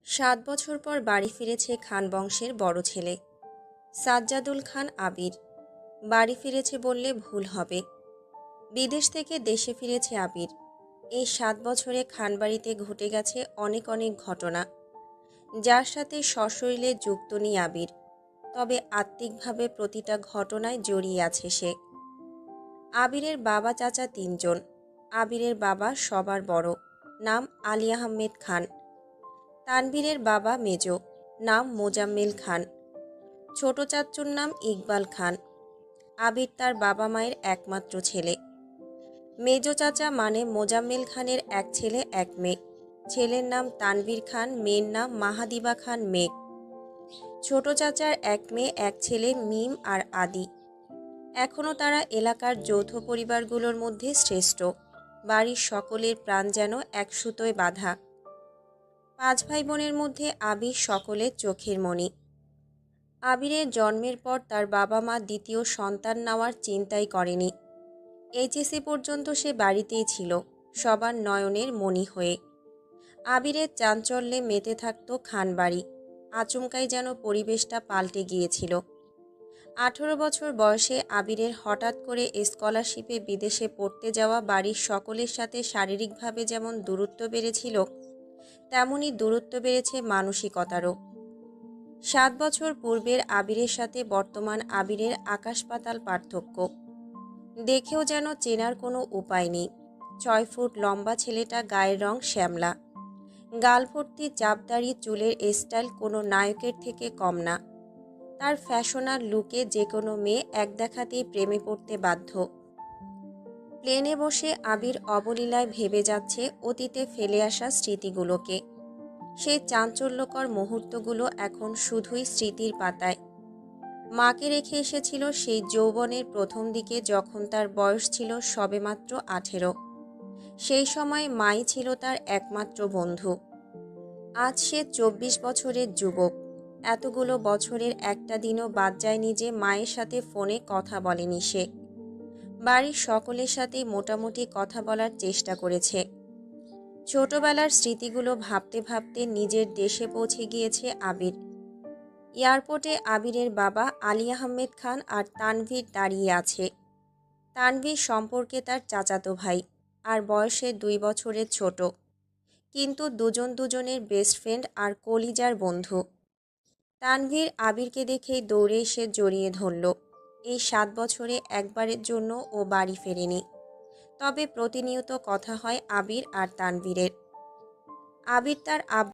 ৭ বছর পর বাড়ি ফিরেছে খান বংশের বড় ছেলে সাজ্জাদুল খান আবির। বাড়ি ফিরেছে বললে ভুল হবে। বিদেশ থেকে দেশে ফিরেছে আবির। এই ৭ বছরে খানবাড়িতে ঘটে গেছে অনেক অনেক ঘটনা, যার সাথে সশরীরে যুক্ত নেই আবির, তবে আত্মিকভাবে প্রতিটা ঘটনায় জড়িয়ে আছে সে। আবিরের বাবা চাচা ৩ জন। আবিরের বাবা সবার বড়, নাম আলী আহমেদ খান। তানভীরের বাবা মেজ, নাম মোজাম্মেল খান। ছোট চাচ্চুর নাম ইকবাল খান। আবির তার বাবা মায়ের একমাত্র ছেলে। মেজ চাচা মানে মোজাম্মেল খানের এক ছেলে এক মেয়ে। ছেলের নাম তানভীর খান, মেয়ের নাম মাহাদিবা খান মেঘ। ছোট চাচার এক মেয়ে এক ছেলে মিম আর আদি। এখনও তারা এলাকার যৌথ পরিবারগুলোর মধ্যে শ্রেষ্ঠ। বাড়ির সকলের প্রাণ যেন এক সুতোয় বাঁধা। ৫ ভাই বোনের মধ্যে আবির সকলের চোখের মণি। আবিরের জন্মের পর তার বাবা মা দ্বিতীয় সন্তান নেওয়ার চিন্তাই করেনি। এইচএসসি পর্যন্ত সে বাড়িতেই ছিল, সবার নয়নের মণি হয়ে। আবিরের চাঞ্চল্যে মেতে থাকত খানবাড়ি। আচমকাই যেন পরিবেশটা পাল্টে গিয়েছিল। ১৮ বছর বয়সে আবিরের হঠাৎ করে স্কলারশিপে বিদেশে পড়তে যাওয়া বাড়ির সকলের সাথে শারীরিকভাবে যেমন দূরত্ব বেড়েছিল, তেমনই দূরত্ব বেড়েছে মানসিকতারও। ৭ বছর পূর্বের আবিরের সাথে বর্তমান আবিরের আকাশ পাতাল পার্থক্য। দেখেও যেন চেনার কোনো উপায় নেই। ৬ ফুট লম্বা ছেলেটা, গায়ের রং শ্যামলা, গাল ভর্তি চাপদাড়ি, চুলের স্টাইল কোনো নায়কের থেকে কম না। তার ফ্যাশনাল লুকে যে কোনো মেয়ে এক দেখাতেই প্রেমে পড়তে বাধ্য। প্লেনে বসে আবির অবলীলায় ভেবে যাচ্ছে অতীতে ফেলে আসা স্মৃতিগুলোকে। সেই চাঞ্চল্যকর মুহূর্তগুলো এখন শুধুই স্মৃতির পাতায়। মাকে রেখে এসেছিল সেই যৌবনের প্রথম দিকে, যখন তার বয়স ছিল সবেমাত্র ১৮। সেই সময় মাই ছিল তার একমাত্র বন্ধু। আজ সে ২৪ বছরের যুবক। এতগুলো বছরের একটা দিনও বাদ যায়নি যে মায়ের সাথে ফোনে কথা বলেনি সে। বাড়ির সকলের সাথে মোটামুটি কথা বলার চেষ্টা করেছে। ছোটবেলার স্মৃতিগুলো ভাবতে ভাবতে নিজের দেশে পৌঁছে গিয়েছে আবির। এয়ারপোর্টে আবিরের বাবা আলী আহমেদ খান আর তানভীর দাঁড়িয়ে আছে। তানভীর সম্পর্কে তার চাচাতো ভাই, আর বয়সে ২ বছরের ছোট, কিন্তু দুজন দুজনের বেস্ট ফ্রেন্ড আর কলিজার বন্ধু। তানভীর আবিরকে দেখেই দৌড়ে এসে জড়িয়ে ধরল। এই ৭ বছরে একবারের জন্য ও বাড়ি ফেরেনি, তবে প্রতিনিয়ত কথা হয় আবির আর তানভীরের। আবির তার